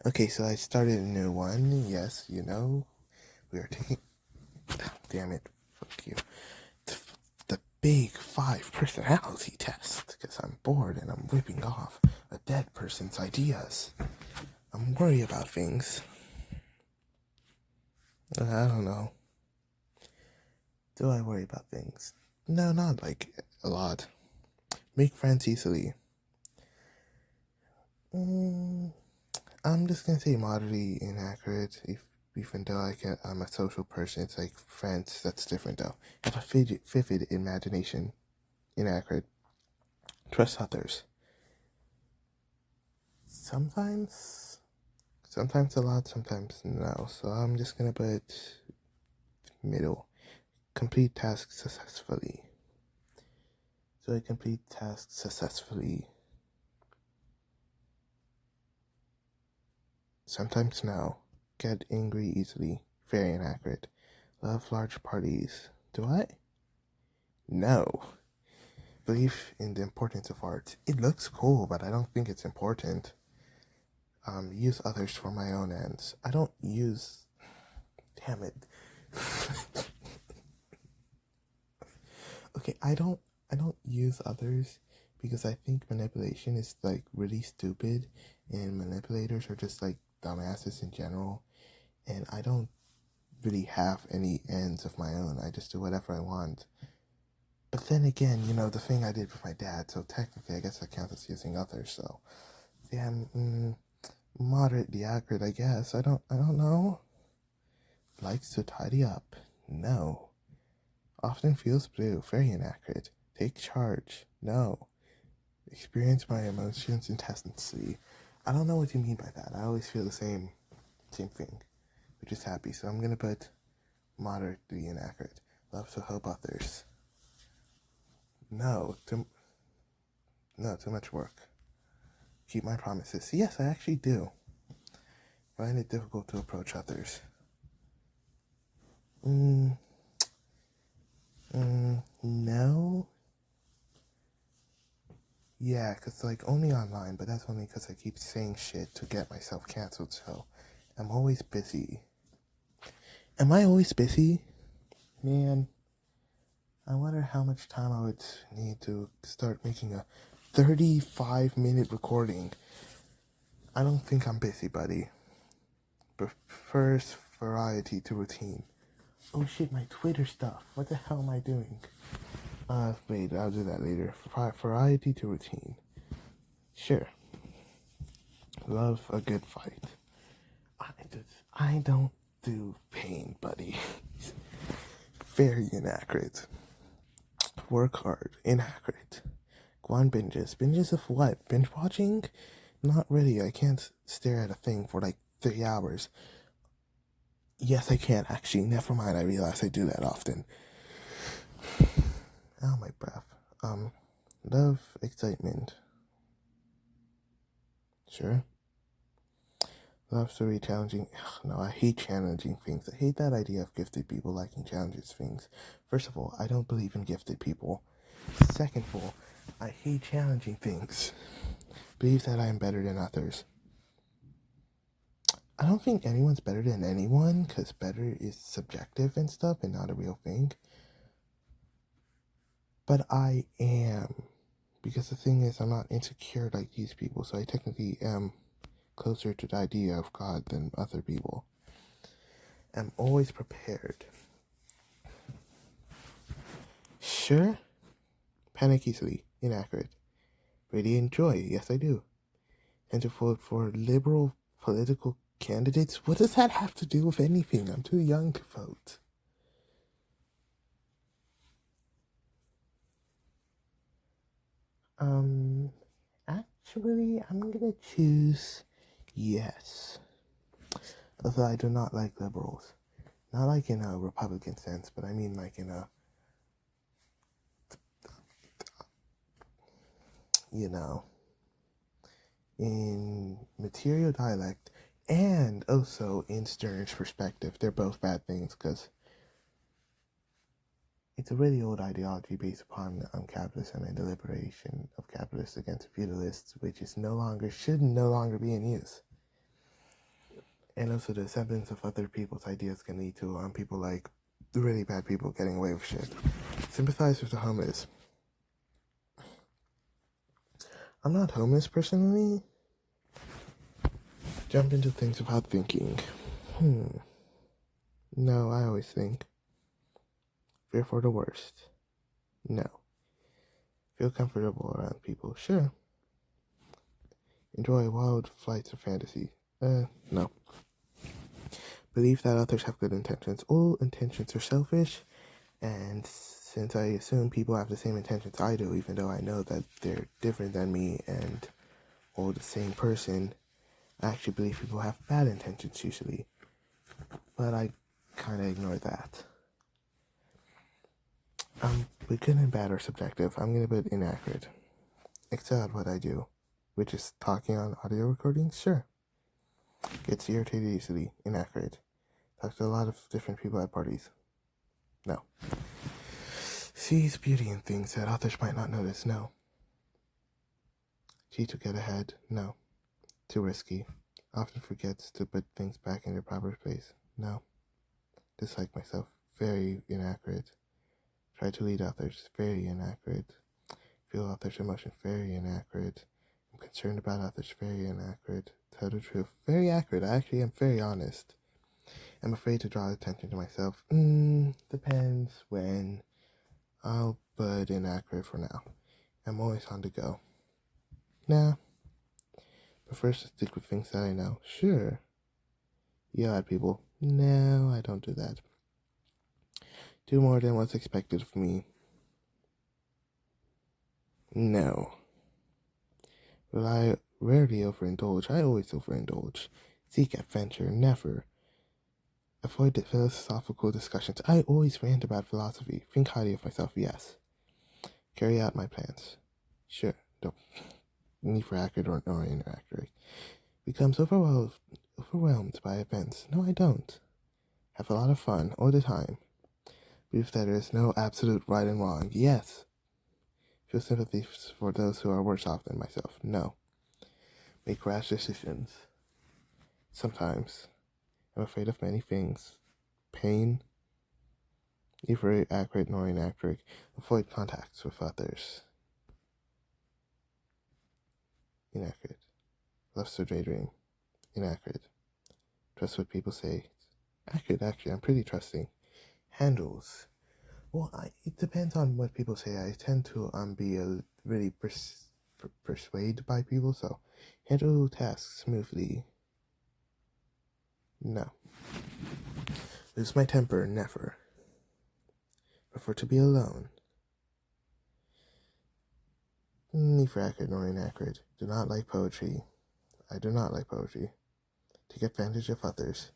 Okay, so I started a new one. Yes, we are taking. Damn it, fuck you. The, the big 5 personality test, because I'm bored and I'm ripping off a dead person's ideas. I'm worried about things. I don't know. Do I worry about things? No, not like a lot. Make friends easily. I'm just gonna say moderately inaccurate. Even though I'm a social person, it's like friends. That's different though. Have a vivid imagination. Inaccurate. Trust others. Sometimes a lot, sometimes no. So I'm just gonna put middle. Complete tasks successfully. So I complete tasks successfully. Sometimes no. Get angry easily. Very inaccurate. Love large parties. Do I? No. Believe in the importance of art. It looks cool, but I don't think it's important. Use others for my own ends. I don't use. Damn it. Okay, I don't use others because I think manipulation is like really stupid, and manipulators are just like dumbasses in general. And I don't really have any ends of my own. I just do whatever I want. But then again, the thing I did with my dad, so technically I guess that counts as using others, so yeah, moderately accurate, I guess. I don't know. Likes to tidy up. No. Often feels blue, very inaccurate. Take charge. No. Experience my emotions intensely. I don't know what you mean by that. I always feel the same thing, which is happy. So I'm gonna put moderately inaccurate. Love to help others. No, too much work. Keep my promises. Yes, I actually do. Find it difficult to approach others. No. Yeah, because like only online, but that's only because I keep saying shit to get myself canceled, so I'm always busy. Am I always busy? Man, I wonder how much time I would need to start making a 35-minute recording. I don't think I'm busy, buddy. Prefers variety to routine. Oh shit, my Twitter stuff. What the hell am I doing? Wait, I'll do that later. Variety to routine. Sure. Love a good fight. I don't do pain, buddy. Very inaccurate. Work hard. Inaccurate. Go on binges. Binges of what? Binge watching? Not really. I can't stare at a thing for like 3 hours. Yes, I can actually. Never mind. I realize I do that often. Oh, my breath. Love, excitement. Sure. Love story challenging. Ugh, no, I hate challenging things. I hate that idea of gifted people liking challenges things. First of all, I don't believe in gifted people. Second of all, I hate challenging things. Believe that I am better than others. I don't think anyone's better than anyone, because better is subjective and stuff and not a real thing. But I am. Because the thing is, I'm not insecure like these people, so I technically am closer to the idea of God than other people. I'm always prepared. Sure? Panic easily. Inaccurate. Really enjoy. Yes, I do. And to vote for liberal political candidates? What does that have to do with anything? I'm too young to vote. Actually, I'm gonna choose yes. Although I do not like liberals. Not like in a Republican sense, but I mean like in a, in material dialect and also in Stern's perspective. They're both bad things because it's a really old ideology based upon capitalism and the liberation of capitalists against feudalists, which is should no longer be in use. And also the acceptance of other people's ideas can lead to people like really bad people getting away with shit. Sympathize with the homeless. I'm not homeless personally. Jump into things without thinking. No, I always think. Fear for the worst. No. Feel comfortable around people. Sure. Enjoy wild flights of fantasy. No. Believe that others have good intentions. All intentions are selfish, and since I assume people have the same intentions I do, even though I know that they're different than me and all the same person, I actually believe people have bad intentions usually. But I kind of ignore that. But good and bad are subjective. I'm going to put inaccurate. Excel at what I do, which is talking on audio recordings. Sure. Gets irritated easily. Inaccurate. Talk to a lot of different people at parties. No. Sees beauty in things that others might not notice. No. Cheat to get ahead. No. Too risky. Often forgets to put things back in their proper place. No. Dislike myself. Very inaccurate. Try to lead others. Very inaccurate. Feel others' emotion. Very inaccurate. I'm concerned about others. Very inaccurate. Tell the truth. Very accurate. I actually am very honest. I'm afraid to draw attention to myself. Depends when. I'll put inaccurate for now. I'm always on the go. Nah. Prefers to stick with things that I know. Sure. Yell at people. No, I don't do that. Do more than what's expected of me. No. Will I rarely overindulge? I always overindulge. Seek adventure. Never. Avoid the philosophical discussions. I always rant about philosophy. Think highly of myself. Yes. Carry out my plans. Sure. Don't need for accurate or inaccurate. Becomes overwhelmed by events. No, I don't. Have a lot of fun all the time. Believe that there is no absolute right and wrong. Yes. Feel sympathy for those who are worse off than myself. No. Make rash decisions. Sometimes. I'm afraid of many things. Pain. Neither accurate nor inaccurate. Avoid contacts with others. Inaccurate. Loves to daydream. Inaccurate. Trust what people say. Accurate, actually. I'm pretty trusting. Handles. Well, it depends on what people say. I tend to be really persuaded by people, so handle tasks smoothly. No. Lose my temper. Never. Prefer to be alone. Neither accurate nor inaccurate. Do not like poetry. I do not like poetry. Take advantage of others.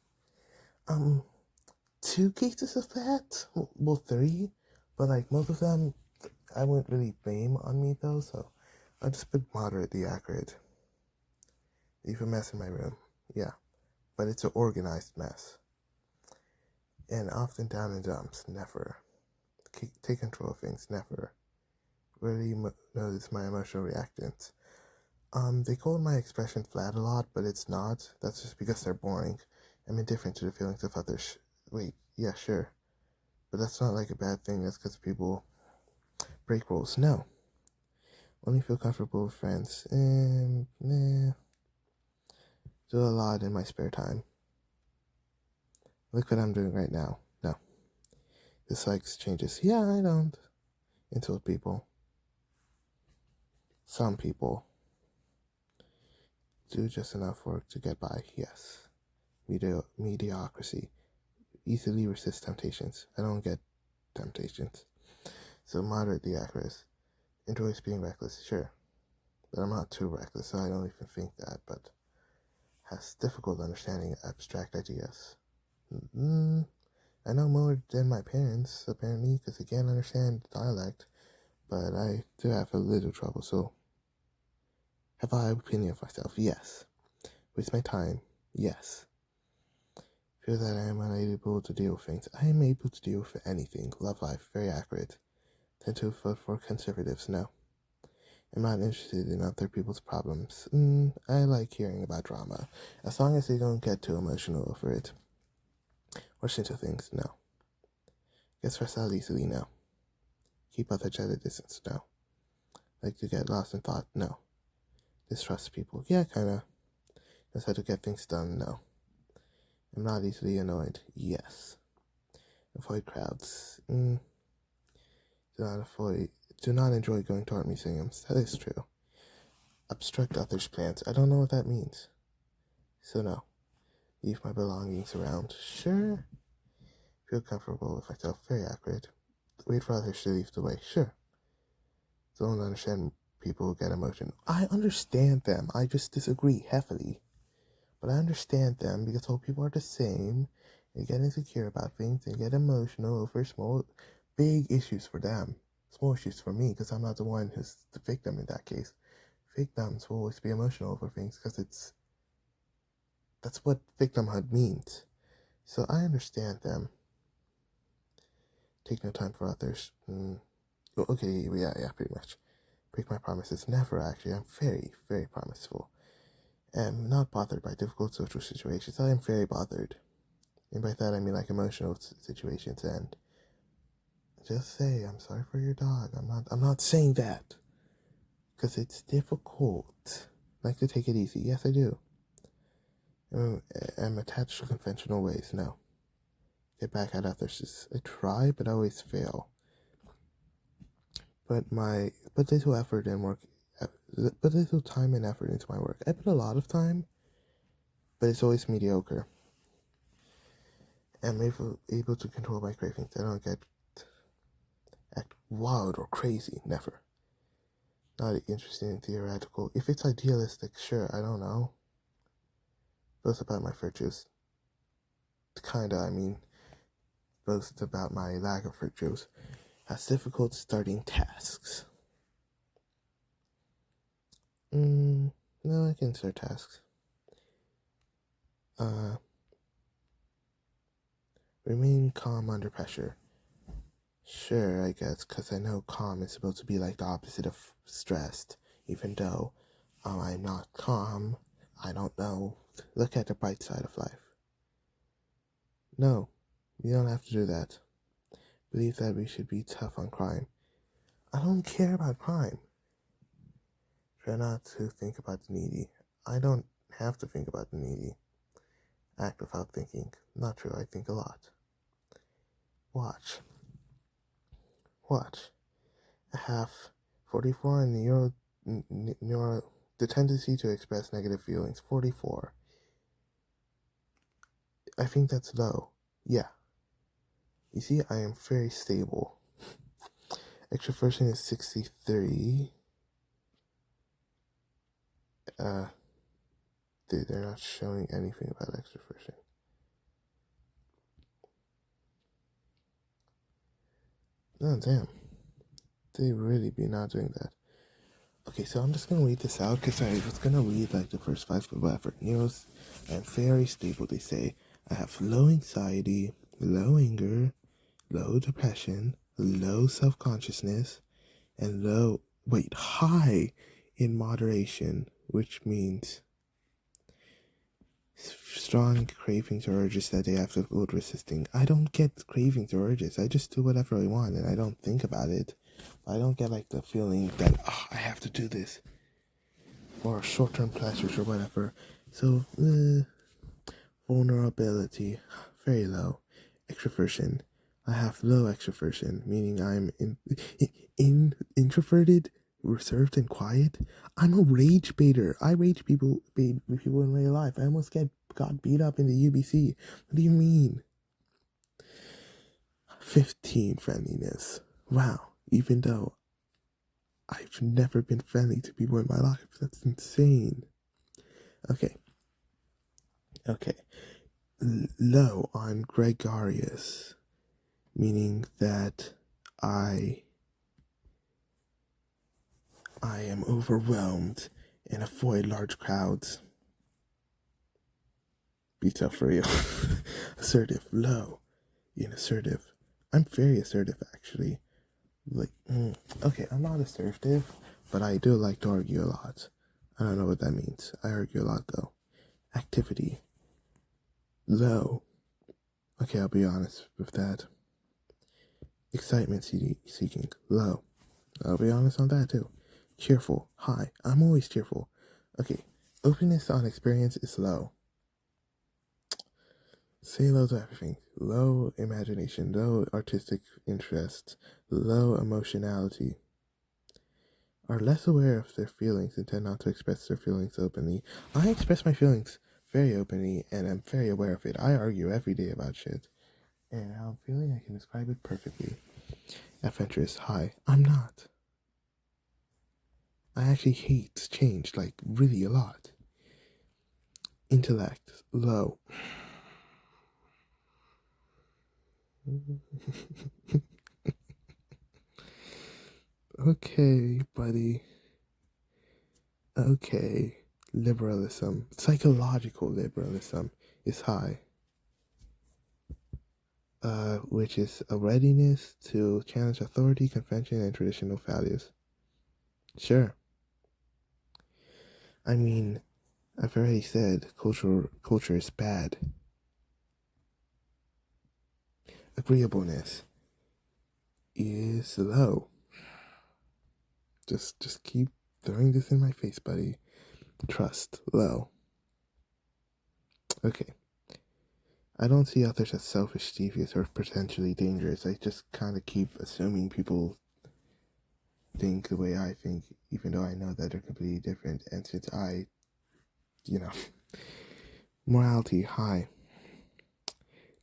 2 cases of that. Well, 3, but like most of them, I wouldn't really blame on me though. So I'll just put moderately accurate. Leave a mess in my room. Yeah, but it's an organized mess. And often down in dumps. Never. Take control of things. Never. Really notice my emotional reactions. They call my expression flat a lot, but it's not. That's just because they're boring. I'm indifferent to the feelings of others. Wait, yeah, sure. But that's not like a bad thing. That's because people break rules. No. Only feel comfortable with friends. Do a lot in my spare time. Look what I'm doing right now. No. Dislikes changes. Yeah, I don't. Insult people. Some people do just enough work to get by. Yes. Mediocrity. Easily resist temptations. I don't get temptations. So moderately accurate. Enjoys being reckless. Sure. But I'm not too reckless, so I don't even think that, but has difficult understanding abstract ideas. I know more than my parents, apparently, because they can't understand dialect, but I do have a little trouble, so have I opinion of myself? Yes. Waste my time? Yes. Feel that I am unable to deal with things. I am able to deal with anything. Love life, very accurate. Tend to vote for conservatives? No. I'm not interested in other people's problems. I like hearing about drama, as long as they don't get too emotional over it. Rush into things, no. Get stressed out easily, no. Keep others at a distance, no. Like to get lost in thought, no. Distrust people, yeah, kinda. Knows how to get things done, no. I'm not easily annoyed, yes. Avoid crowds, Do not enjoy going to art museums, that is true. Obstruct others' plans, I don't know what that means. So no. Leave my belongings around, sure. Feel comfortable with myself, very accurate. Wait for others to leave the way, sure. Don't understand people who get emotional. I understand them, I just disagree heavily. But I understand them because all people are the same. They get insecure about things, they get emotional over big issues for them. Small issues for me because I'm not the one who's the victim in that case. Victims will always be emotional over things because that's what victimhood means. So I understand them. Take no time for others. Okay, yeah, pretty much. Break my promises. Never, actually. I'm very, very promiseful. Am not bothered by difficult social situations. I am very bothered. And by that I mean like emotional situations, and just say, I'm sorry for your dog. I'm not saying that. Because it's difficult. I like to take it easy. Yes, I do. I'm attached to conventional ways. No. Get back at others. I try, but I always fail. But little effort and work, put little time and effort into my work. I put a lot of time, but it's always mediocre. I'm able to control my cravings. I don't act wild or crazy. Never. Not interested in theoretical. If it's idealistic, sure. I don't know. Boast about my virtues. Kinda. I mean, boast about my lack of virtues. Has difficult starting tasks. No, I can start tasks. Remain calm under pressure. Sure, I guess, because I know calm is supposed to be like the opposite of stressed, even though I'm not calm. I don't know. Look at the bright side of life. No, you don't have to do that. Believe that we should be tough on crime. I don't care about crime. Try not to think about the needy. I don't have to think about the needy. Act without thinking. Not true, I think a lot. Watch. I have 44 in the tendency to express negative feelings. 44. I think that's low. Yeah. You see, I am very stable. Extroversion is 63. They're not showing anything about extroversion. Oh, damn. They really be not doing that. Okay, so I'm just gonna read this out because I was gonna read like the first 5 effort news. I'm very stable, they say. I have low anxiety, low anger, low depression, low self-consciousness, and high in moderation, which means strong cravings or urges that they have to avoid resisting. I don't get cravings or urges. I just do whatever I want and I don't think about it. I don't get like the feeling that I have to do this or short-term pleasures or whatever. So vulnerability, very low. Extroversion, I have low extroversion, meaning I'm introverted, reserved, and quiet. I'm a rage baiter. I rage people in real life. I almost got beat up in the UBC. What do you mean? 15 friendliness. Wow. Even though I've never been friendly to people in my life. That's insane. Okay. Low on gregarious, meaning that I am overwhelmed and avoid large crowds. Be tough for real. Assertive, low in assertive. I'm very assertive actually. Okay, I'm not assertive, but I do like to argue a lot. I don't know what that means. I argue a lot though. Activity. Low. Okay, I'll be honest with that. Excitement seeking. Low. I'll be honest on that too. Cheerful. High. I'm always cheerful. Okay. Openness on experience is low. Say low to everything. Low imagination. Low artistic interest. Low emotionality. Are less aware of their feelings and tend not to express their feelings openly. I express my feelings very openly and I'm very aware of it. I argue every day about shit. And how I'm feeling, I can describe it perfectly. Adventurous. High. I'm not. I actually hate change, like, really a lot. Intellect. Low. Okay, buddy. Okay. Liberalism. Psychological liberalism is high. Which is a readiness to challenge authority, convention, and traditional values. Sure. I mean, I've already said culture is bad. Agreeableness is low. Just keep throwing this in my face, buddy. Trust, low. Okay. I don't see others as selfish, devious, or potentially dangerous. I just kind of keep assuming people think the way I think, even though I know that they're completely different. And since morality, high.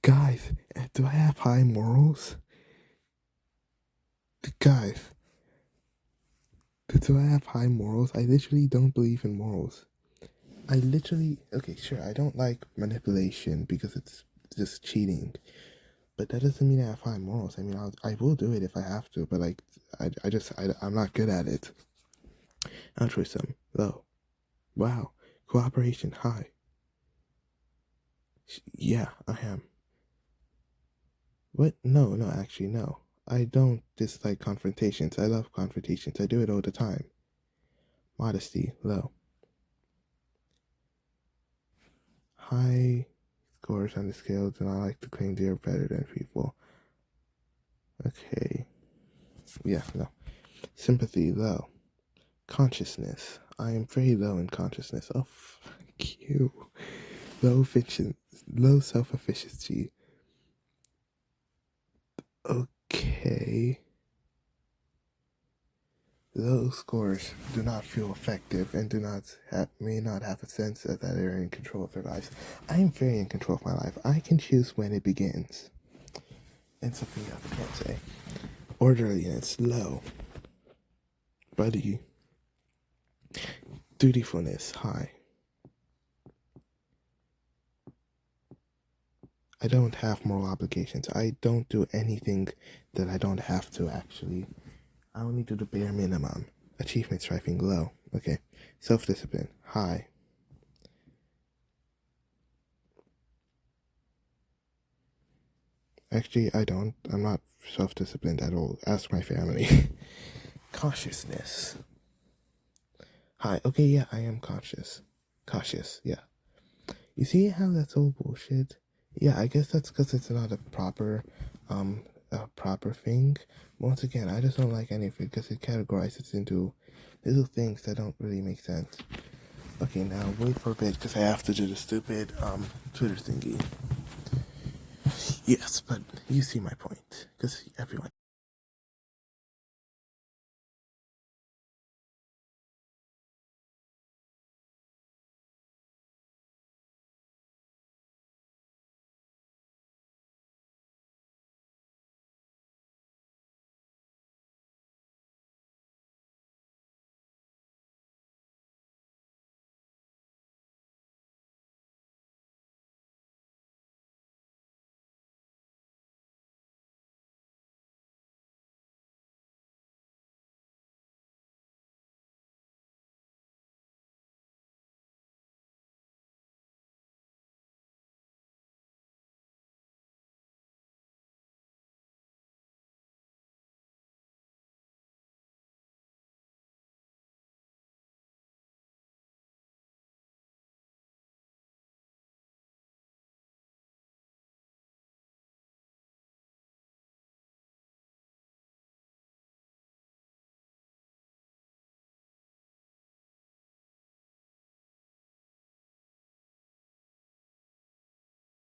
Guys, do I have high morals? Guys, do I have high morals? I literally don't believe in morals. Okay, sure, I don't like manipulation because it's just cheating. But that doesn't mean I have high morals. I mean, I will do it if I have to, but like, I'm not good at it. Altruism, low. Wow. Cooperation, high. Yeah, I am. What? No, actually, no. I don't dislike confrontations. I love confrontations. I do it all the time. Modesty, low. High scores on the scale, and I like to claim they are better than people. Okay. Yeah, no. Sympathy, low. Consciousness. I am very low in consciousness. Oh, fuck you. Low self-efficiency. Okay. Those scores do not feel effective and may not have a sense that they're in control of their lives. I am very in control of my life. I can choose when it begins. And something else I can't say. Orderliness, low. Buddy. Dutifulness, high. I don't have moral obligations. I don't do anything that I don't have to, actually. I only do the bare minimum. Achievement striving, low. Okay. Self-discipline, high. Actually, I don't. I'm not self-disciplined at all. Ask my family. Cautiousness. High. Okay, yeah, I am cautious. Cautious, yeah. You see how that's all bullshit? Yeah, I guess that's because it's not a proper thing. Once again, I just don't like any of it because it categorizes into little things that don't really make sense. Okay, now wait for a bit because I have to do the stupid Twitter thingy. Yes, but you see my point because everyone